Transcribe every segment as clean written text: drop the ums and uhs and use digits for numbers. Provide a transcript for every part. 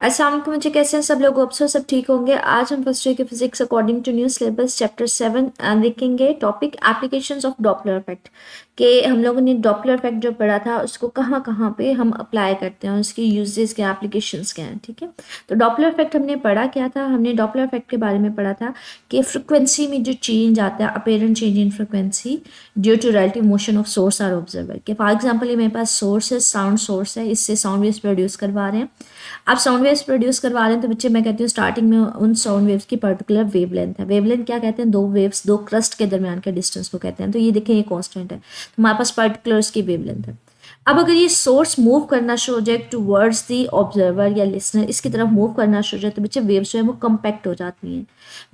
अस्सलाम वालेकुम बच्चे, कैसे हैं सब लोग? अफसोस सब ठीक होंगे। आज हम फर्स्ट ईयर के physics according to new syllabus chapter 7 देखेंगे। Topic applications of Doppler effect के हम लोगों ने डॉपलर इफेक्ट जो पढ़ा था उसको कहाँ कहाँ पे हम अप्लाई करते हैं, उसकी यूजेस क्या, एप्लीकेशंस क्या हैं। ठीक है, तो डॉपलर इफेक्ट हमने पढ़ा क्या था? हमने डॉपलर इफेक्ट के बारे में पढ़ा था कि फ्रिक्वेंसी में जो चेंज आता है, apparent change in frequency due to relative motion of source or observer. के फॉर एग्जाम्पल ये मेरे पास सोर्स है, साउंड सोर्स है, इससे साउंड वेव्स प्रोड्यूस करवा रहे हैं। आप साउंड वेव्स प्रोड्यूस करवा रहे हैं तो बच्चे मैं कहती हूँ स्टार्टिंग में उन साउंड वेव्स की पर्टिकुलर वेवलेंथ है। वेवलेंथ क्या कहते हैं? दो वेव्स, दो क्रस्ट के दरमियान के डिस्टेंस को कहते हैं। तो ये देखें, ये कांस्टेंट है, तो हमारे पास पर्टिकुलर इसकी वेवलेंथ है। अब अगर ये सोर्स मूव करना शुरू हो जाए टूवर्ड्स दी ऑब्जर्वर या लिसनर, इसकी तरफ मूव करना शुरू हो जाए तो बच्चे वेव्स जो है वो कम्पैक्ट हो जाती हैं,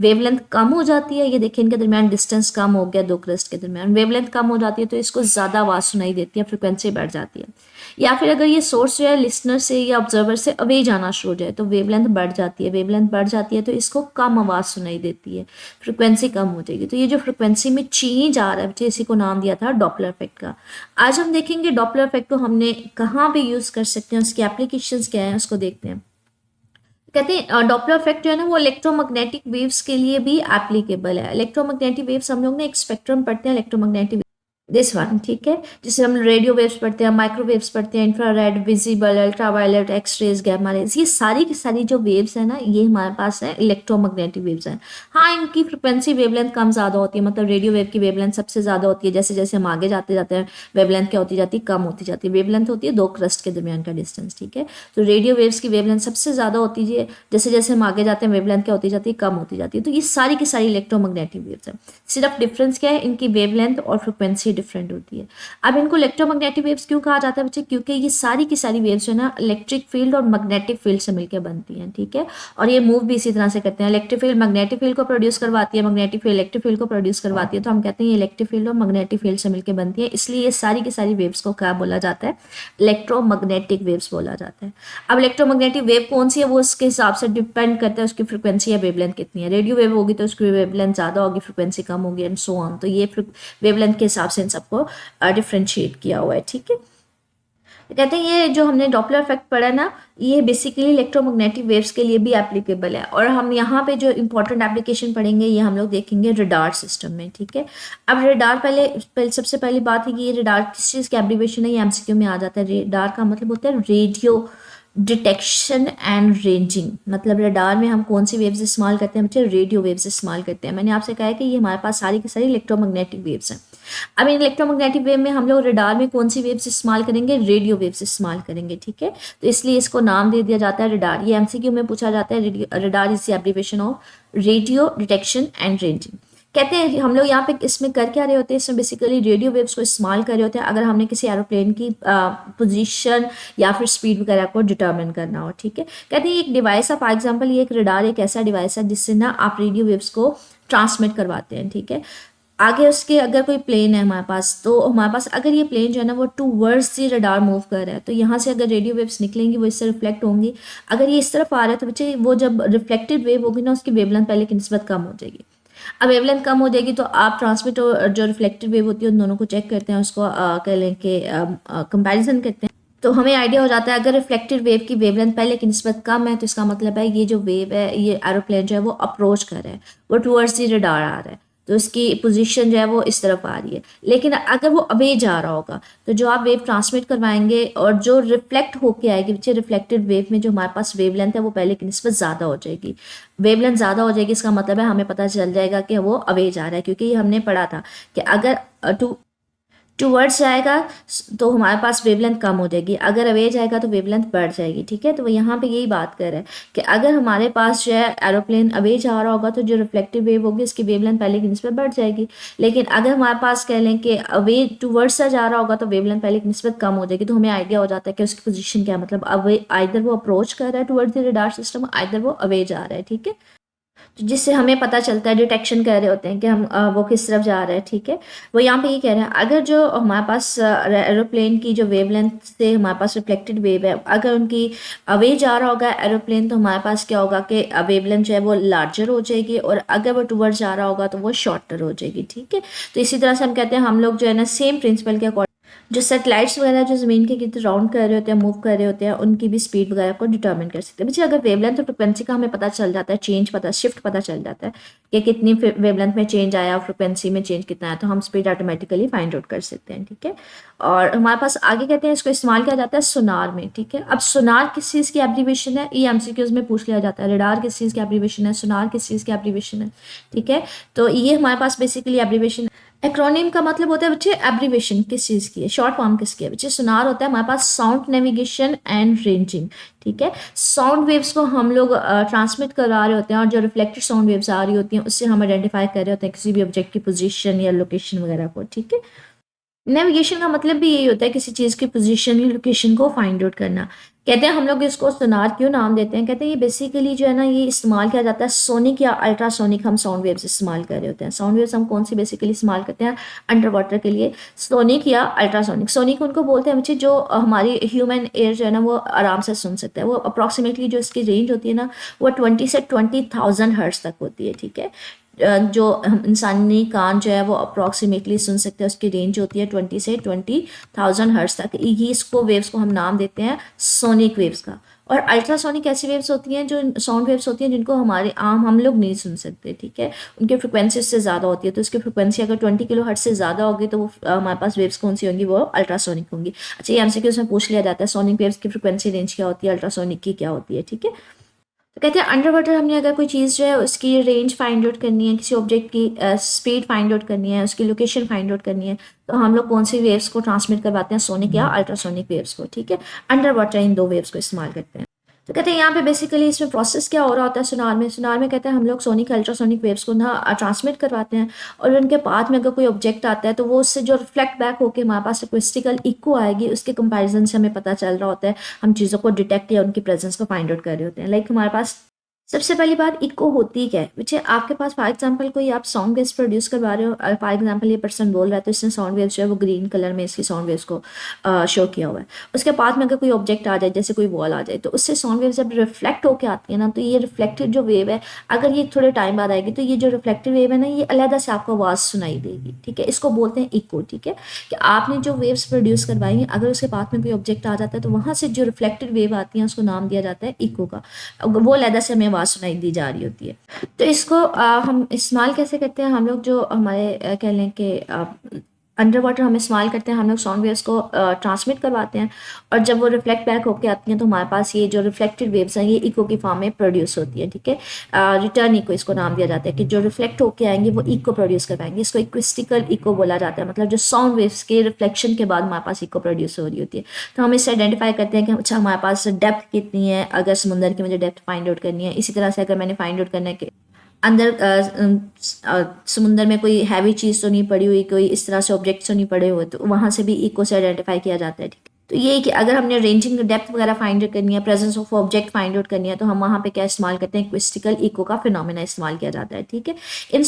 वेवलेंथ कम हो जाती है। ये देखिए, इनके दरमियान डिस्टेंस कम हो गया, दो क्रस्ट के दरमियान वेवलेंथ कम हो जाती है तो इसको ज़्यादा आवाज़ सुनाई देती है, फ्रिक्वेंसी बढ़ जाती है। या फिर अगर ये सोर्स जो है लिसनर से या ऑब्जर्वर से अवे जाना शुरू हो जाए तो वेवलेंथ बढ़ जाती है, वेवलेंथ बढ़ जाती है तो इसको कम आवाज़ सुनाई देती है, फ्रिक्वेंसी कम हो जाएगी। तो ये जो फ्रिक्वेंसी में चेंज आ रहा है बच्चे, इसी को नाम दिया था डॉपलर इफेक्ट का। आज हम देखेंगे डॉपलर इफेक्ट को हमने कहाँ पे यूज़ कर सकते हैं, उसकी एप्लीकेशंस क्या है उसको देखते हैं। कहते हैं डॉपलर इफेक्ट जो है ना वो इलेक्ट्रोमैग्नेटिक वेव्स के लिए भी एप्लीकेबल है। इलेक्ट्रोमैग्नेटिक वेव्स हम लोग ने एक स्पेक्ट्रम पढ़ते हैं इलेक्ट्रोमैग्नेटिक दिस वन, ठीक है, जिसे हम रेडियो वेव्स पढ़ते हैं, माइक्रोवेव्स पढ़ते हैं, infrared, visible, ultraviolet, X rays, gamma rays, ये सारी की सारी जो वेव्स है ना ये हमारे पास है इलेक्ट्रोमैग्नेटिक वेव्स हैं। हाँ, इनकी फ्रिक्वेंसी वेवलेंथ कम ज़्यादा होती है, मतलब रेडियो वेव की वेवलेंथ सबसे ज़्यादा होती है। जैसे जैसे हम आगे जाते जाते हैं वेवलेंथ क्या होती जाती है? कम होती जाती है। वेवलेंथ होती है दो क्रस्ट के दरमियान का डिस्टेंस, ठीक है। तो रेडियो वेव्स की वेवलेंथ सबसे ज़्यादा होती है, जैसे जैसे हम आगे जाते हैं वेवलेंथ क्या होती जाती है? कम होती जाती है। तो ये सारी की सारी इलेक्ट्रोमैग्नेटिक वेव्स हैं। सिर्फ डिफरेंस क्या है? इनकी वेवलेंथ और फ्रिक्वेंसी डिफरेंट होती है। अब इनको इलेक्ट्रोमैग्नेटिक वेव्स क्यों कहा जाता है बच्चे? क्योंकि ये सारी की सारी वेव्स जो है ना इलेक्ट्रिक फील्ड और मैग्नेटिक फील्ड से मिलकर बनती हैं, ठीक है। और ये मूव भी इसी तरह से करते हैं। इलेक्ट्रिक फील्ड मैग्नेटिक फील्ड को प्रोड्यूस करवाती है, मैग्नेटिक फील्ड इलेक्ट्रिक फील्ड को प्रोड्यूस करवाती है। तो हम कहते हैं ये इलेक्ट्रिक फील्ड और मैग्नेटिक फील्ड से मिलकर बनती है, इसलिए ये सारी की सारी वेव्स को क्या बोला जाता है? इलेक्ट्रोमैग्नेटिक वेव्स बोला जाता है। अब इलेक्ट्रोमैग्नेटिक वेव कौन सी है वो उसके हिसाब से डिपेंड करता है उसकी फ्रिक्वेंसी या वेवलेंथ कितनी है। रेडियो वेव होगी तो उसकी वेवलेंथ ज़्यादा होगी, फ्रिक्वेंसी कम होगी, एंड सो ऑन। तो ये वेवलेंथ के हिसाब से इन सबको डिफ्रेंशिएट किया हुआ है, ठीक है। कहते हैं ये जो हमने डॉपलर इफेक्ट पढ़ा ना, ये बेसिकली इलेक्ट्रोमैग्नेटिक वेव्स के लिए भी एप्लीकेबल है। और हम यहाँ पे जो इंपॉर्टेंट एप्लीकेशन पढ़ेंगे ये हम लोग देखेंगे रडार सिस्टम में, ठीक है। अब रडार पहले सबसे पहली बात है कि ये रडार किस चीज़ की एब्रीविएशन है, ये एमसीक्यू में आ जाता है। रडार का मतलब होता है रेडियो डिटेक्शन एंड रेंजिंग। मतलब रडार में हम कौन सी वेव्स इस्तेमाल करते हैं बच्चे? रेडियो वेव्स इस्तेमाल करते हैं। मैंने आपसे कहा है कि ये हमारे पास सारी की सारी इलेक्ट्रोमैग्नेटिक वेव्स हैं। अब इन इलेक्ट्रोमैग्नेटिक वेव में हम लोग रडार में कौन सी वेव्स इस्तेमाल करेंगे? रेडियो वेव्स इस्तेमाल करेंगे, ठीक है। तो इसलिए इसको नाम दे दिया जाता है रडार। ये एमसीक्यू में पूछा जाता है, radar is the abbreviation of radio detection and ranging. कहते हैं हम लोग यहाँ पे इसमें कर क्या रहे होते हैं? इसमें बेसिकली रेडियो वेव्स को इस्तेमाल कर रहे होते हैं अगर हमने किसी एरोप्लेन की पोजीशन या फिर स्पीड वगैरह को डिटर्मिन करना हो, ठीक है। कहते हैं एक डिवाइस है, फॉर एग्जांपल ये एक रडार एक ऐसा डिवाइस है जिससे ना आप रेडियो वेव्स को ट्रांसमिट करवाते हैं, ठीक है। आगे उसके अगर कोई प्लेन है हमारे पास, तो हमारे पास अगर ये प्लेन जो है ना वो टूवर्ड्स दी रडार मूव कर रहा है, तो यहाँ से अगर रेडियो वेव्स निकलेंगी वो इससे रिफ्लेक्ट होंगी। अगर ये इस तरफ आ रहा है तो बच्चे वो जब रिफ्लेक्टेड वेव होगी ना उसकी वेवलेंथ पहले की निस्बत कम हो जाएगी। अब वेवलेंथ कम हो जाएगी तो आप ट्रांसमिट और जो रिफ्लेक्टेड वेव होती है उन दोनों को चेक करते हैं, उसको कह लें कि कंपैरिजन करते हैं। तो हमें आइडिया हो जाता है अगर रिफ्लेक्टेड वेव की वेवलेंथ पहले की निस्बत कम है तो इसका मतलब है ये जो वेव है, ये एरोप्लेन जो है वो अप्रोच कर रहा है, वो टूवर्ड्स दी रडार आ रहा है, तो इसकी पोजीशन जो है वो इस तरफ आ रही है। लेकिन अगर वो अवे जा रहा होगा तो जो आप वेव ट्रांसमिट करवाएंगे और जो रिफ्लेक्ट होके आएगी बच्चे, रिफ्लेक्टेड वेव में जो हमारे पास वेवलेंथ है वो पहले की निस्बत ज़्यादा हो जाएगी। वेवलेंथ ज़्यादा हो जाएगी इसका मतलब है हमें पता चल जाएगा कि वो अवे जा रहा है, क्योंकि हमने पढ़ा था कि अगर टूवर्ड्स जाएगा तो हमारे पास वेवलेंथ कम हो जाएगी, अगर अवे जाएगा तो वेवलेंथ बढ़ जाएगी, ठीक है। तो वो यहाँ पे यही बात कर रहा है कि अगर हमारे पास जो है एरोप्लेन अवे जा रहा होगा तो जो रिफ्लेक्टिव वेव होगी उसकी वेवलेंथ पहले की निस्बत बढ़ जाएगी। लेकिन अगर हमारे पास कह लें कि अवे टूवर्ड्स से जा रहा होगा तो वेवलेंथ पहले की निस्बत कम हो जाएगी। तो हमें आइडिया हो जाता है कि उसकी पोजीशन क्या, मतलब अवे, आइदर वो अप्रोच कर रहा है towards the radar system, either वो अवे जा रहा है, ठीक है। जिससे हमें पता चलता है, डिटेक्शन कर रहे होते हैं कि हम वो किस तरफ जा रहा है, ठीक है। वो यहाँ पे ये कह रहे हैं अगर जो हमारे पास एरोप्लेन की जो वेवलेंथ से हमारे पास रिफ्लेक्टेड वेव है अगर उनकी अवे जा रहा होगा एरोप्लेन तो हमारे पास क्या होगा कि वेवलेंथ जो है वो लार्जर हो जाएगी, और अगर वो टूवर्ड जा रहा होगा तो वो शॉर्टर हो जाएगी, ठीक है। तो इसी तरह से हम कहते हैं हम लोग जो है ना सेम प्रिंसिपल के अकॉर्डिंग जो सैटेलाइट्स वगैरह जो ज़मीन के गिर्द राउंड कर रहे होते हैं, मूव कर रहे होते हैं, उनकी भी स्पीड वगैरह को डिटरमिन कर सकते हैं। बच्चे अगर वेवलेंथ और फ्रिक्वेंसी का हमें पता चल जाता है, चेंज पता शिफ्ट पता चल जाता है कि कितनी वेवलेंथ में चेंज आया, फ्रिक्वेंसी में चेंज कितना है, तो हम स्पीड ऑटोमेटिकली फाइंड आउट कर सकते हैं। ठीक है, और हमारे पास आगे कहते हैं इसको इस्तेमाल किया जाता है सोनार में। ठीक है, अब सोनार किस चीज़ की एब्रीवेशन है, ये एमसीक्यूज में पूछ लिया जाता है। रेडार किस चीज़ की एब्रीवेशन है, सोनार किस चीज़ की एब्रीवेशन है। ठीक है, तो ये हमारे पास बेसिकली एब्रीवेशन। एक्रोनिम का मतलब होता है बच्चे एब्रीवेशन किस चीज़ की है, शॉर्ट फॉर्म किसकी है। बच्चे सोनार होता है हमारे पास साउंड नेविगेशन एंड रेंजिंग। ठीक है, साउंड वेव्स को हम लोग ट्रांसमिट करा रहे होते हैं और जो रिफ्लेक्टेड साउंड वेव्स आ रही होती हैं उससे हम आइडेंटिफाई कर रहे होते हैं किसी भी ऑब्जेक्ट की पोजीशन या लोकेशन वगैरह को। ठीक है, नेविगेशन का मतलब भी यही होता है किसी चीज़ की पोजीशन या लोकेशन को फाइंड आउट करना। कहते हैं हम लोग इसको सोनार क्यों नाम देते हैं, कहते हैं ये बेसिकली जो है ना ये इस्तेमाल किया जाता है सोनिक या अल्ट्रासोनिक हम साउंड वेव्स इस्तेमाल कर रहे होते हैं। साउंड वेव्स हम कौन सी बेसिकली इस्तेमाल करते हैं अंडर वाटर के लिए, सोनिक या अल्ट्रासोनिक। सोनिक उनको बोलते हैं बच्चे जो हमारी ह्यूमन एयर जो है ना वो आराम से सुन सकता है। वो अप्रॉक्सीमेटली जो इसकी रेंज होती है ना वो 20 से 20,000 हर्ट्ज तक होती है। ठीक है, जो हम इंसानी कान जो है वो अप्रॉक्सीमेटली सुन सकते हैं, उसकी रेंज होती है 20 से 20,000 हर्ट्ज तक। ये इसको वेव्स को हम नाम देते हैं सोनिक वेव्स का। और अल्ट्रासोनिक ऐसी वेव्स होती हैं जो साउंड वेव्स होती हैं जिनको हमारे आम हम लोग नहीं सुन सकते। ठीक है, उनकी फ्रिक्वेंसी उससे ज़्यादा होती है, तो उसकी फ्रिक्वेंसी अगर 20 किलो हर्ट्ज से ज़्यादा होगी तो वो हमारे पास वेव्स कौन सी होंगी, वो अल्ट्रासोनिक होंगी। अच्छा, ये एमसीक्यू उसमें पूछ लिया जाता है सोनिक वेव्स की फ्रिक्वेंसी रेंज क्या होती है, अल्ट्रासोनिक की क्या होती है। ठीक है, तो कहते हैं अंडर वाटर हमने अगर कोई चीज़ जो है उसकी रेंज फाइंड आउट करनी है, किसी ऑब्जेक्ट की स्पीड फाइंड आउट करनी है, उसकी लोकेशन फाइंड आउट करनी है, तो हम लोग कौन सी वेव्स को ट्रांसमिट करवाते हैं, सोनिक या अल्ट्रासोनिक वेव्स को। ठीक है, अंडर वाटर इन दो वेव्स को इस्तेमाल करते हैं। तो कहते हैं यहाँ पे बेसिकली इसमें प्रोसेस क्या हो रहा होता है सोनार में। सोनार में कहते हैं हम लोग सोनिक अल्ट्रासोनिक वेव्स को ना ट्रांसमिट करवाते हैं और उनके पाथ में अगर कोई ऑब्जेक्ट आता है तो वो उससे जो रिफ्लेक्ट बैक होकर हमारे पास एक्विस्टिकल इको आएगी, उसके कंपैरिजन से हमें पता चल रहा होता है हम चीज़ों को डिटेक्ट या उनकी प्रेजेंस को फाइंड आउट कर रहे होते हैं। लाइक हमारे पास सबसे पहली बात इको होती क्या है बच्चे, आपके पास फॉर एग्जांपल कोई आप साउंड वेव्स प्रोड्यूस करवा रहे हो, फॉर एग्जांपल ये पर्सन बोल रहा है तो इसने साउंड वेव्स जो है वो ग्रीन कलर में इसकी साउंड वेव्स को शो किया हुआ है। उसके बाद में अगर कोई ऑब्जेक्ट आ जाए, जैसे कोई वॉल आ जाए, तो उससे साउंड वेव जब रिफ्लेक्ट होकर आती है ना, तो ये रिफ्लेक्टेड जो वेव है अगर ये थोड़े टाइम बाद आएगी तो ये जो रिफ्लेक्टेड वेव है ना ये अलहदा से आपको आवाज़ सुनाई देगी। ठीक है, इसको बोलते हैं इको। ठीक है, कि आपने जो वेव्स प्रोड्यूस करवाई अगर उसके पास में कोई ऑब्जेक्ट आ जाता है तो वहाँ से जो रिफ्लेक्टेड वेव आती है उसको नाम दिया जाता है इको का। वो अलहदा से हमें आवाज़ सुनाई दी जा रही होती है। तो इसको हम इस्तेमाल कैसे करते हैं, हम लोग जो हमारे कह लें कि अंडर वाटर हम इस्तेमाल करते हैं, हम लोग साउंड वेव्स को ट्रांसमिट करवाते हैं और जब वो रिफ्लेक्ट बैक होकर आती हैं तो हमारे पास ये जो रिफ्लेक्टेड वेव्स हैं ये इको की फॉर्म में प्रोड्यूस होती है। ठीक है, रिटर्न इको इसको नाम दिया जाता है कि जो रिफ्लेक्ट होकर आएंगे वो इको प्रोड्यूस करवाएंगे। इसको इक्विस्टिकल इको बोला जाता है, मतलब जो साउंड वेव्स के रिफ्लेक्शन के बाद हमारे पास इको प्रोड्यूस हो रही होती है। तो हम इससे आइडेंटिफाई करते हैं कि अच्छा हमारे पास डेप्थ कितनी है, अगर समुंदर की मुझे डेप्थ फाइंड आउट करनी है। इसी तरह से अगर मैंने फाइंड आउट करना है कि अंदर समुंदर में कोई हैवी चीज़ तो नहीं पड़ी हुई, कोई इस तरह से ऑब्जेक्ट्स तो नहीं पड़े हुए, तो वहाँ से भी इको से आइडेंटिफाई किया जाता है। ठीक है, तो ये कि अगर हमने रेंजिंग डेप्थ वगैरह फाइंड आउट करनी है, presence of object find out करनी है, तो हम वहाँ पे क्या इस्तेमाल करते हैं, एक्विस्टिकल इको का फिनोमेना इस्तेमाल किया जाता है। ठीक है, इन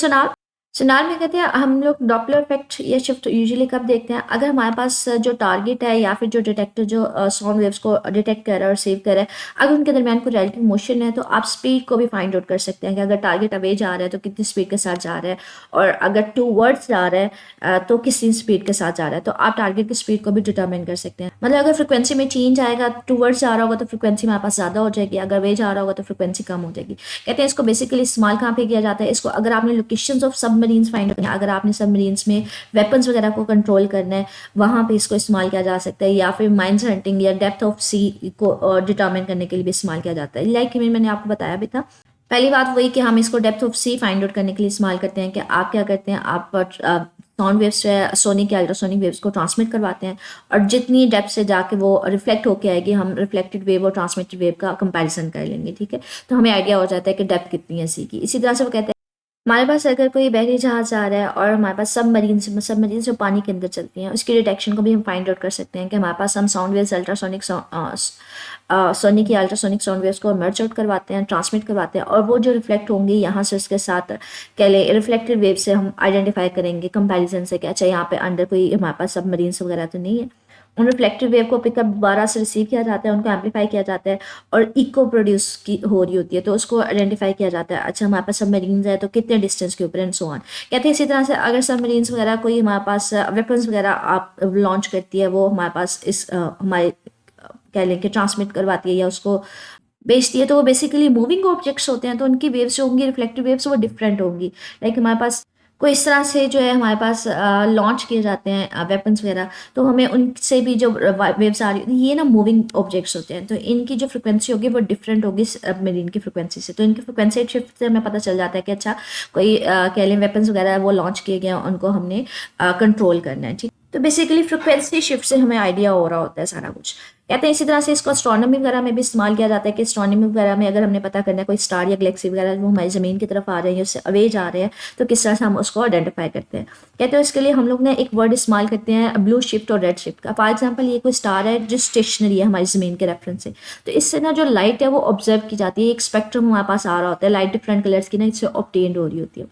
सोनार में कहते हैं हम लोग डॉपलर इफेक्ट या शिफ्ट यूजुअली कब देखते हैं, अगर हमारे पास जो टारगेट है या फिर जो डिटेक्टर जो साउंड वेव्स को डिटेक्ट कर रहा है और सेव कर रहा है, अगर उनके दरमियान कोई रिलेटिव मोशन है तो आप स्पीड को भी फाइंड आउट कर सकते हैं कि अगर टारगेट अवे जा रहा है तो कितनी स्पीड के साथ जा रहा है, और अगर टूवर्ड्स जा रहा है तो कितनी स्पीड के साथ जा रहा है, तो आप टारगेट की स्पीड को भी डिटरमिन कर सकते हैं। मतलब अगर फ्रिक्वेंसी में चेंज आएगा, टूवर्ड्स जा रहा होगा तो फ्रिक्वेंसी हमारे पास ज़्यादा हो जाएगी, अगर वे जा रहा होगा तो फ्रिक्वेंसी कम हो जाएगी। कहते हैं इसको बेसिकली इस्तेमाल कहाँ पे किया जाता है, इसको अगर आपने लोकेशंस ऑफ सबमरीन्स फाइंड करना है, अगर आपने सबमरीन्स में वेपन्स वगैरह को कंट्रोल करना है वहाँ पे इसको इस्तेमाल किया जा सकता है, या फिर माइंस हंटिंग या डेप्थ ऑफ सी को डिटरमिन करने के लिए भी इस्तेमाल किया जाता है। लाइक मैंने आपको बताया भी था, पहली बात वही कि हम इसको depth of sea find out करने के लिए इस्तेमाल करते हैं कि आप क्या करते हैं, आप साउंड वेव्स जो है सोनिक या अल्ट्रासोनिक वेव्स को ट्रांसमिट करवाते हैं और जितनी डेप्थ से जाके वो रिफ्लेक्ट होके आएगी हम रिफ्लेक्टेड वेव और ट्रांसमिटेड वेव का कंपैरिजन कर लेंगे। ठीक है, तो हमें आइडिया हो जाता है कि डेप्थ कितनी है सी की। इसी तरह से वो कहते हैं हमारे पास अगर कोई बहरी जहाज आ रहा है और हमारे पास सबमरीन जो पानी के अंदर चलती हैं उसकी डिटेक्शन को भी हम फाइंड आउट कर सकते हैं कि हमारे पास हम साउंड वेव्स अल्ट्रासोनिक सोनिक या अल्ट्रासोनिक साउंड वेव्स को मर्ज आउट करवाते हैं, ट्रांसमिट करवाते हैं, और वो जो रिफ्लेक्ट होंगी यहाँ से उसके साथ कह लें रिफ्लेक्टेड वेव से हम आइडेंटिफाई करेंगे कंपैरिजन से कि अच्छा यहाँ पे अंडर कोई हमारे पास सबमरीन वगैरह तो नहीं है। उन रिफ्लेक्टेड वेव को पिकअप दोबारा से रिसीव किया जाता है, उनको एम्पलीफाई किया जाता है और इको प्रोड्यूस की हो रही होती है, तो उसको आइडेंटिफाई किया जाता है। अच्छा, हमारे पास सबमरीन्स है तो कितने डिस्टेंस के ऊपर एंड सो ऑन। कहते हैं इसी तरह से अगर सबमरीन्स वगैरह कोई हमारे पास वेपन्स वगैरह आप लॉन्च करती है, वो हमारे पास इस हमारे कह लें कि ट्रांसमिट करवाती है या उसको बेचती है, तो वो बेसिकली मूविंग ऑब्जेक्ट्स होते हैं, तो उनकी वेव्स जो होंगी रिफ्लेक्टिव वेव्स वो डिफरेंट होंगी। लाइक हमारे पास कोई इस तरह से जो है हमारे पास लॉन्च किए जाते हैं वेपन्स वगैरह, तो हमें उनसे भी जो वेव्स आ रही होती है, ये ना मूविंग ऑब्जेक्ट्स होते हैं, तो इनकी जो फ्रिक्वेंसी होगी वो डिफरेंट होगी सबमरीन की फ्रिक्वेंसी से। तो इनकी फ्रिक्वेंसी शिफ्ट से हमें पता चल जाता है कि अच्छा कोई कह लें वेपन्स वगैरह वो लॉन्च किए गए हैं, उनको हमने कंट्रोल करना है, ठीक। तो बेसिकली फ्रिक्वेंसी शिफ्ट से हमें आइडिया हो रहा होता है सारा कुछ। कहते हैं इसी तरह से इसको एस्ट्रोनॉमी वगैरह में भी इस्तेमाल किया जाता है कि एस्ट्रोनॉमी वगैरह में अगर हमने पता करना है कोई स्टार या गैलेक्सी वगैरह वो हमारी ज़मीन की तरफ आ रहे हैं, उससे अवे जा रहे हैं, तो किस तरह से हम उसको आइडेंटिफाई करते हैं। कहते हैं इसके लिए हम लोग ने एक वर्ड इस्तेमाल करते हैं ब्लू शिफ्ट और रेड शिफ्ट का। फॉर एग्जाम्पल ये कोई स्टार है जो स्टेशनरी है हमारी ज़मीन के रेफरेंस से, तो इससे ना जो लाइट है वो ऑब्जर्व की जाती है, एक स्पेक्ट्रम हमारे पास आ रहा होता है, लाइट डिफरेंट कलर्स की ना इससे ऑब्टेन्ड हो रही होती है।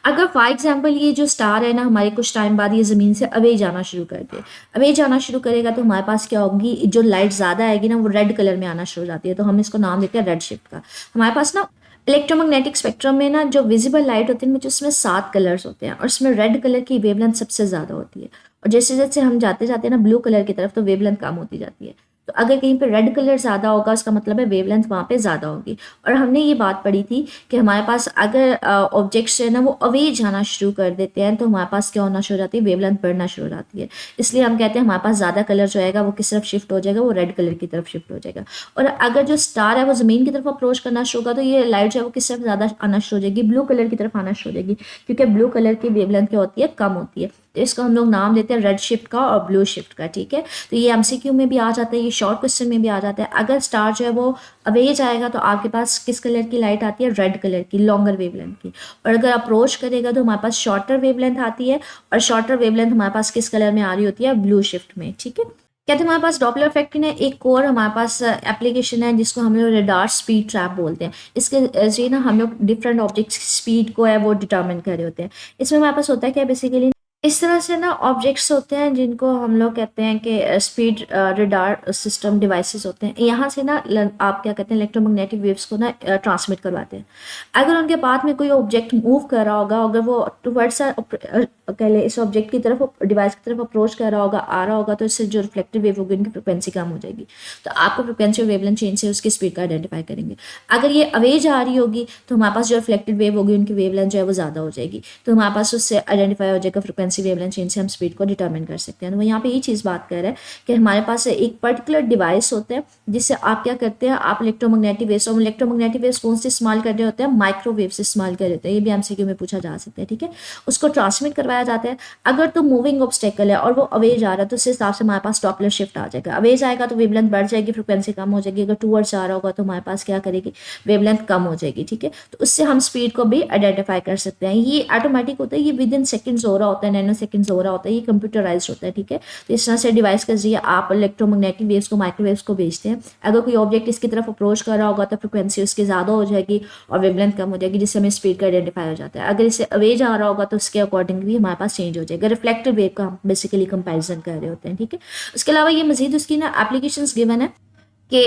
अगर फॉर एग्जाम्पल ये जो स्टार है ना हमारे कुछ टाइम बाद ये ज़मीन से अवे जाना शुरू कर दे, अवे जाना शुरू करेगा, तो हमारे पास क्या होगी, जो लाइट ज़्यादा आएगी ना वो रेड कलर में आना शुरू हो जाती है, तो हम इसको नाम देते हैं रेड शिफ्ट का। हमारे पास ना इलेक्ट्रोमैग्नेटिक स्पेक्ट्रम में ना जो विजिबल लाइट होती है उसमें 7 कलर्स होते हैं और उसमें रेड कलर की वेवलेंथ सबसे ज़्यादा होती है, और जैसे जैसे हम जाते जाते हैं ना ब्लू कलर की तरफ, तो वेवलेंथ कम होती जाती है। तो अगर कहीं पे रेड कलर ज़्यादा होगा उसका मतलब है वेवलेंथ वहाँ पे ज़्यादा होगी। और हमने ये बात पढ़ी थी कि हमारे पास अगर ऑब्जेक्ट्स है ना वो अवे जाना शुरू कर देते हैं, तो हमारे पास क्या होना शुरू हो जाती है, वेवलेंथ बढ़ना शुरू हो जाती है। इसलिए हम कहते हैं हमारे पास ज़्यादा कलर जो आएगा वो किस तरफ शिफ्ट हो जाएगा, वो रेड कलर की तरफ शिफ्ट हो जाएगा। और अगर जो स्टार है वो ज़मीन की तरफ अप्रोच करना शुरू होगा, तो ये लाइट जो है वो किस तरफ ज़्यादा आना शुरू हो जाएगी, ब्लू कलर की तरफ आना शुरू हो जाएगी, क्योंकि ब्लू कलर की वेवलेंथ क्या होती है, कम होती है। तो इसको हम लोग नाम देते हैं रेड शिफ्ट का और ब्लू शिफ्ट का, ठीक है। तो ये एमसीक्यू में भी आ जाता है, ये शॉर्ट क्वेश्चन में भी आ जाता है। अगर स्टार जो है वो अवे जाएगा तो आपके पास किस कलर की लाइट आती है, रेड कलर की, लॉन्गर वेवलेंथ की। और अगर अप्रोच करेगा तो हमारे पास शॉर्टर वेवलेंथ आती है, और शॉर्टर वेवलेंथ हमारे पास किस कलर में आ रही होती है, ब्लू शिफ्ट में, ठीक है। कहते हैं हमारे पास डॉपलर इफेक्ट की ना एक और हमारे पास एप्लीकेशन है जिसको हम लोग रेडार स्पीड ट्रैप बोलते हैं। इसके जरिए ना हम लोग डिफरेंट ऑब्जेक्ट्स की स्पीड को है वो डिटर्मिन कर रहे होते हैं। इसमें हमारे पास होता है क्या, बेसिकली इस तरह से ना ऑब्जेक्ट्स होते हैं जिनको हम लोग कहते हैं कि स्पीड रडार सिस्टम डिवाइसेस होते हैं। यहाँ से ना आप क्या कहते हैं इलेक्ट्रोमैग्नेटिक वेव्स को ना ट्रांसमिट करवाते हैं। अगर उनके पाथ में कोई ऑब्जेक्ट मूव कर रहा होगा, अगर वो टुवर्ड्स कह ले इस ऑब्जेक्ट की तरफ, डिवाइस की तरफ अप्रोच कर रहा होगा, आ रहा होगा, तो इससे जो रिफ्लेक्टिव वेव होगी उनकी फ्रिक्वेंसी कम हो जाएगी। तो आपको फ्रिक्वेंसी और वेवलेंथ चेंज से उसकी स्पीड का आइडेंटिफाई करेंगे। अगर ये अवे जा रही होगी तो हमारे पास जो रिफ्लेक्टेड वेव होगी उनकी वेवलेंथ जो है वो ज़्यादा हो जाएगी, तो हमारे पास उससे आइडेंटिफाई हो जाएगा फ्रिक्वेंसी वेवलेंथ चेंज से हम स्पीड को डिटरमिन कर सकते हैं। तो यहाँ पे ये चीज़ बात कर रहे हैं कि हमारे पास एक पर्टिकुलर डिवाइस होता है जिससे आप क्या करते हैं, आप इलेक्ट्रोमैग्नेटिक वेव्स, और इलेक्ट्रोमैग्नेटिक वेव्स कौन से इस्तेमाल कर रहे होते हैं, माइक्रोवेव से इस्तेमाल कर रहे होते हैं। ये भी एमसीक्यू में पूछा जा सकता है, ठीक है। उसको ट्रांसमिट करवाया जाता है। अगर तो मूविंग ऑब्स्टेकल है और वो अवे जा रहा है तो उस हिसाब से हमारे पास डॉपलर शिफ्ट आ जाएगा। अवे जाएगा तो वेवलेंथ बढ़ जाएगी, फ्रिक्वेंसी कम हो जाएगी। अगर टूवर्ड्स आ रहा होगा तो हमारे पास क्या करेगी, वेवलेंथ कम हो जाएगी, ठीक है। तो उससे हम स्पीड को भी आइडेंटिफाई कर सकते हैं। ये ऑटोमेटिक होता है, ये विद इन सेकंड्स हो रहा होता है, नैनो सेकंड्स हो रहा होता है, ये कंप्यूटराइज होता है, ठीक है। तो इस तरह से डिवाइस के जरिए आप इलेक्ट्रोमैग्नेटिक वेव्स को, माइक्रोवेव्स को भेजते हैं। अगर कोई ऑब्जेक्ट इसकी तरफ अप्रोच कर रहा होगा तो फ्रिक्वेंसी उसकी ज़्यादा हो जाएगी और वेवलेंथ कम हो जाएगी, जिससे हमें स्पीड का आइडेंटिफाई हो जाता है। अगर इससे अवे जा रहा होगा तो उसके अकॉर्डिंग भी हमारे पास चेंज हो जाएगा। रिफ्लेक्टेड वेव का हम बेसिकली कंपैरिजन कर रहे होते हैं, ठीक है। उसके अलावा ये मजीद उसकी ना एप्लीकेशंस गिवन है कि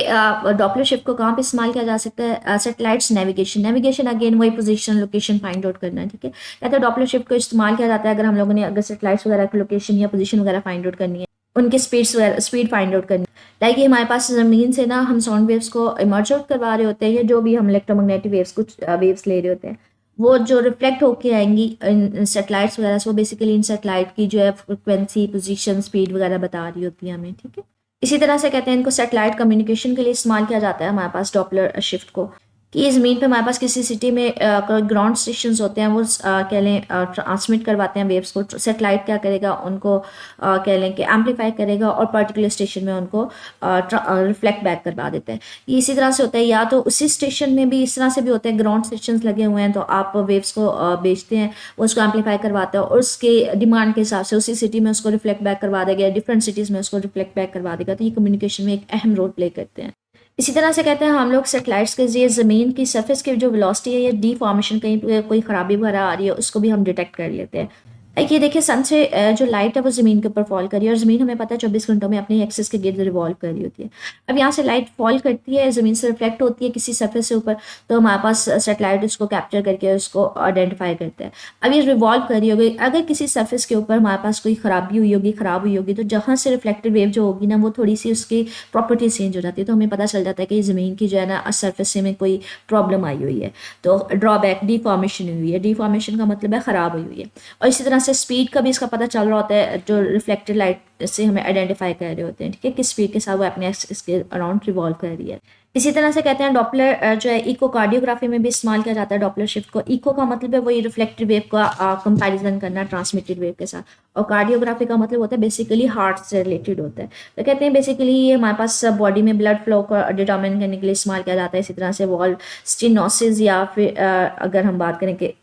डॉपलर शिफ्ट को कहाँ पे इस्तेमाल किया जा सकता है, सैटेलाइट्स नेविगेशन। नेविगेशन अगेन वही पोजीशन लोकेशन फाइंड आउट करना है, ठीक है। कहते हैं डॉपलर शिफ्ट को इस्तेमाल किया जाता है अगर हम लोगों ने अगर सैटेलाइट्स वगैरह की लोकेशन या पोजीशन वगैरह फाइंड आउट करनी है, उनके स्पीड फाइंड आउट करनी है। लाइक ये हमारे पास ज़मीन से ना हम साउंड वेव्स को इमर्ज आउट करवा रहे होते हैं, या जो भी हम इलेक्ट्रोमैग्नेटिक वेव्स कुछ वेव्स ले रहे होते हैं, वो जो रिफ्लेक्ट होके आएंगी इन सैटेलाइट्स वगैरह से, वो बेसिकली इन सैटेलाइट की जो है फ्रिक्वेंसी, पोजीशन, स्पीड वगैरह बता रही होती है हमें, ठीक है। इसी तरह से कहते हैं इनको सैटेलाइट कम्युनिकेशन के लिए इस्तेमाल किया जाता है हमारे पास डॉपलर शिफ्ट को, कि ज़मीन पे हमारे पास किसी सिटी में ग्राउंड स्टेशन होते हैं, वो कह लें ट्रांसमिट करवाते हैं वेव्स को। सैटेलाइट क्या करेगा, उनको कह लें कि एम्पलीफाई करेगा और पर्टिकुलर स्टेशन में उनको रिफ्लेक्ट बैक करवा देते हैं। ये इसी तरह से होता है, या तो उसी स्टेशन में भी इस तरह से भी होता है, ग्राउंड स्टेशन लगे हुए हैं तो आप वेव्स को बेचते हैं, वो उसको एम्पलीफाई करवाते हैं और उसके डिमांड के हिसाब से उसी सिटी में उसको रिफ्लेक्ट बैक करवा देगा, डिफरेंट सिटीज़ में उसको रिफ्लेक्ट बैक करवा देगा। तो ये कम्युनिकेशन में एक अहम रोल प्ले करते हैं। इसी तरह से कहते हैं हम लोग सैटेलाइट्स के जरिए ज़मीन की सरफेस की जो वेलोसिटी है या डिफॉर्मेशन, कहीं पे कोई ख़राबी वगैरह आ रही है, उसको भी हम डिटेक्ट कर लेते हैं। ये देखिए सन से जो लाइट है वो ज़मीन के ऊपर फॉल कर रही है और ज़मीन हमें पता है 24 घंटों में अपने एक्सिस के गिर्द रिवॉल्व कर रही होती है। अब यहाँ से लाइट फॉल करती है, ज़मीन से रिफ्लेक्ट होती है किसी सरफेस से ऊपर, तो हमारे पास सैटेलाइट उसको कैप्चर करके उसको आइडेंटिफाई करते हैं। अब ये रिवॉल्व कर रही होगी, अगर किसी सरफेस के ऊपर हमारे पास कोई खराबी हुई होगी, ख़राब हुई होगी, तो जहाँ से रिफ्लेक्टेड वेव जो होगी ना वो थोड़ी सी उसकी प्रॉपर्टीज चेंज हो जाती है, तो हमें पता चल जाता है कि ज़मीन की जो है ना सरफेस से में कोई प्रॉब्लम आई हुई है। तो ड्रॉबैक डिफॉर्मेशन हुई है, डिफॉर्मेशन का मतलब है ख़राब हुई हुई है। और इसी तरह से स्पीड का भी इसका पता चल रहा होता है, जो रिफ्लेक्टेड लाइट से हमें आइडेंटिफाई कर रहे होते हैं, ठीक है, किस स्पीड के साथ वो अपने इसके अराउंड रिवॉल्व कर रही है। इसी तरह से कहते हैं डॉपलर जो है इकोकार्डियोग्राफी में भी इस्तेमाल किया जाता है डॉपलर शिफ्ट को। इको का मतलब है वही रिफ्लेक्टेड वेव का कंपैरिजन करना ट्रांसमिटेड वेव के साथ, और कार्डियोग्राफी का मतलब होता है बेसिकली हार्ट से रिलेटेड होता है। तो कहते हैं बेसिकली ये हमारे पास बॉडी में ब्लड फ्लो को डिटर्मिन करने के लिए इस्तेमाल किया जाता है। इसी तरह से वॉल्व स्टेनोसिस या फिर अगर हम बात करें कि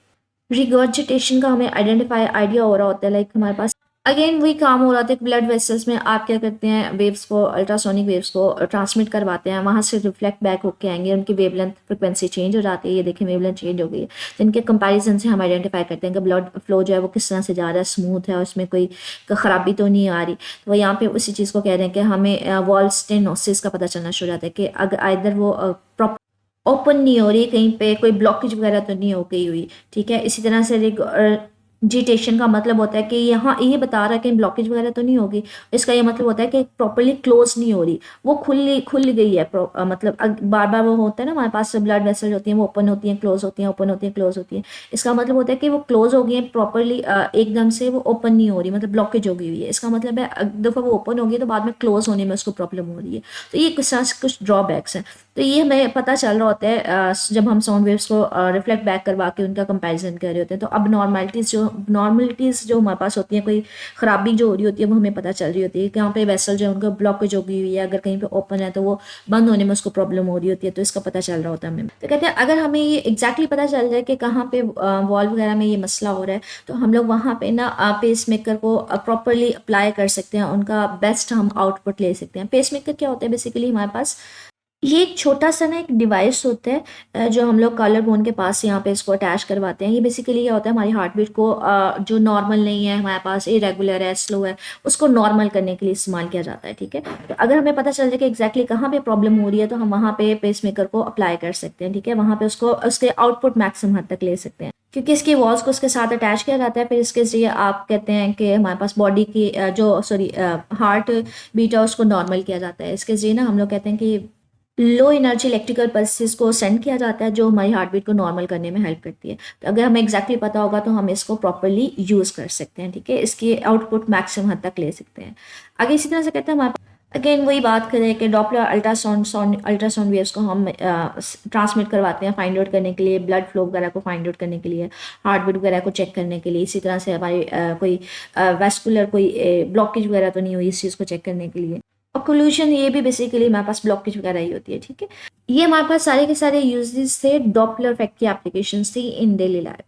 रिगर्जिटेशन का हमें आइडेंटिफाई आइडिया हो रहा होता है, लाइक हमारे पास अगेन वही काम हो रहा था कि ब्लड वेसल्स में आप क्या करते हैं, वेव्स को अल्ट्रासोनिक वेव्स को ट्रांसमिट करवाते हैं, वहाँ से रिफ्लेक्ट बैक होके आएंगे, उनकी वेवलेंथ फ्रिक्वेंसी चेंज हो जाती है। ये देखिए वेवलेंथ चेंज हो गई है, तो इनके कंपैरिजन से हम आइडेंटिफाई करते हैं कि ब्लड फ्लो जो है वो किस तरह से जा रहा है, स्मूथ है और उसमें कोई खराबी तो नहीं आ रही। तो यहाँ पे उसी चीज़ को कह रहे हैं कि हमें वॉल स्टेनोसिस का पता चलना शुरू हो जाता है कि अगर आइदर वो ओपन नहीं हो रही, कहीं पे कोई ब्लॉकेज वगैरह तो नहीं हो गई हुई, ठीक है। इसी तरह से जिटेशन का मतलब होता है कि यहाँ ये बता रहा है कि ब्लॉकेज वगैरह तो नहीं होगी, इसका ये मतलब होता है कि प्रॉपरली क्लोज नहीं हो रही, वो खुल गई है। मतलब बार बार वो होता है ना हमारे पास ब्लड वेसल होती हैं, वो ओपन होती हैं क्लोज होती हैं, ओपन होती हैं क्लोज होती हैं। इसका मतलब होता है कि वो क्लोज हो गई है प्रॉपरली, एकदम से वो ओपन नहीं हो रही, मतलब ब्लॉकेज हो गई हुई है। इसका मतलब है एक दफ़ा वो ओपन हो गई तो बाद में क्लोज होने में उसको प्रॉब्लम हो रही है। तो ये कुछ ड्रॉबैक्स हैं। तो ये हमें पता चल रहा होता है जब हम साउंड वेव्स को रिफ्लेक्ट बैक करवा के उनका कंपैरिजन कर रहे होते हैं। तो अब नॉर्मलिटीज़ जो हमारे पास होती हैं, कोई ख़राबी जो हो रही होती है वो हमें पता चल रही होती है कि यहाँ पे वेसल जो है उनका ब्लॉकेज हो गई हुई है, अगर कहीं पे ओपन है तो वो बंद होने में उसको प्रॉब्लम हो रही होती है, तो इसका पता चल रहा होता है हमें। तो कहते हैं अगर हमें ये एग्जैक्टली पता चल जाए कि कहाँ पे वॉल्व वगैरह में ये मसला हो रहा है, तो हम लोग वहाँ पे ना पेस मेकर को प्रॉपरली अप्लाई कर सकते हैं, उनका बेस्ट हम आउटपुट ले सकते हैं। पेस मेकर क्या होता है, बेसिकली हमारे पास ये एक छोटा सा ना एक डिवाइस होता है जो हम लोग कॉलर बोन के पास यहाँ पे इसको अटैच करवाते हैं। ये बेसिकली क्या होता है, हमारी हार्ट बीट को जो नॉर्मल नहीं है हमारे पास, इरेगुलर है, स्लो है, उसको नॉर्मल करने के लिए इस्तेमाल किया जाता है, ठीक है। तो अगर हमें पता चल जाए कि एग्जैक्टली कहाँ पे प्रॉब्लम हो रही है, तो हम वहाँ पे पेस मेकर को अप्लाई कर सकते हैं, ठीक है। वहाँ पे उसको उसके आउटपुट मैक्सिमम हद तक ले सकते हैं, क्योंकि इसकी वॉल्स को उसके साथ अटैच किया जाता है। फिर इसके जरिए आप कहते हैं कि हमारे पास बॉडी की जो सॉरी हार्ट बीट है उसको नॉर्मल किया जाता है। इसके जरिए ना हम लोग कहते हैं कि लो एनर्जी इलेक्ट्रिकल पल्सेस को सेंड किया जाता है, जो हमारी हार्ट बीट को नॉर्मल करने में हेल्प करती है। तो अगर हमें एग्जैक्टली पता होगा तो हम इसको प्रॉपरली यूज़ कर सकते हैं, ठीक है, इसकी आउटपुट मैक्सिमम हद तक ले सकते हैं। आगे इसी तरह से कहते हैं हमारे अगेन वही बात करें कि डॉपलर अल्ट्रासाउंड वेव्स को हम ट्रांसमिट करवाते हैं फाइंड आउट करने के लिए, ब्लड फ्लो वगैरह को फाइंड आउट करने के लिए, हार्ट बीट वगैरह को चेक करने के लिए। इसी तरह से हमारी कोई वेस्कुलर कोई ब्लॉकेज वगैरह तो नहीं हुई, इस चीज़ को चेक करने के लिए। और कोल्यूशन ये भी बेसिकली हमारे पास ब्लॉकेज वगैरह ही होती है, ठीक है। ये हमारे पास सारे के सारे यूजेस थे डॉपलर इफेक्ट की एप्लीकेशन थी इन डेली लाइफ,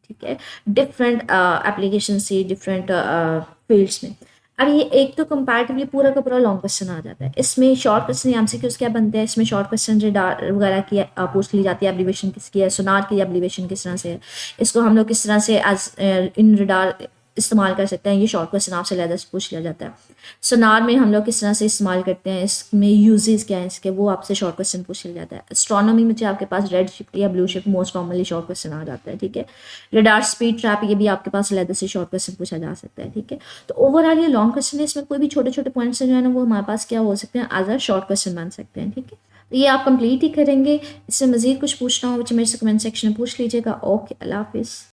ठीक है। डिफरेंट एप्लीकेशन थी डिफरेंट फील्ड्स में। अब ये एक तो कंपैरेटिवली पूरा का पूरा लॉन्ग क्वेश्चन आ जाता है। इसमें शॉर्ट क्वेश्चन एमसीक्यूज क्या बनते हैं, इसमें शॉर्ट क्वेश्चन रेडार वगैरह की पूछ ली जाती है, एब्रीवेशन किसकी है, सोनार की एब्रीवेशन किस तरह से है, इसको हम लोग किस तरह से एज इन रेडार इस्तेमाल कर सकते हैं, ये शॉर्ट क्वेश्चन आपसे ज़्यादा पूछ लिया जाता है। सोनार में हम लोग किस तरह से इस्तेमाल करते हैं, इसमें यूजेस क्या है इसके, वो आपसे शॉर्ट क्वेश्चन पूछ लिया जाता है। एस्ट्रोनॉमी में जो आपके पास रेड शिफ्ट या blue shift most commonly short question आ जाता है, ठीक है। रडार स्पीड ट्रैप ये भी आपके पास अलग से शॉर्ट क्वेश्चन पूछा जा सकता है, ठीक है। तो ओवरऑल ये लॉन्ग क्वेश्चन है, इसमें कोई भी छोटे छोटे पॉइंट्स जो है ना वो हमारे पास क्या हो सकते हैं, एज अ शॉर्ट क्वेश्चन बन सकते हैं, ठीक है। तो ये आप कंप्लीट ही करेंगे। इससे मजीद कुछ पूछना हो मुझे मेरे से कमेंट सेक्शन में पूछ लीजिएगा। ओके, अल्लाह हाफिज़।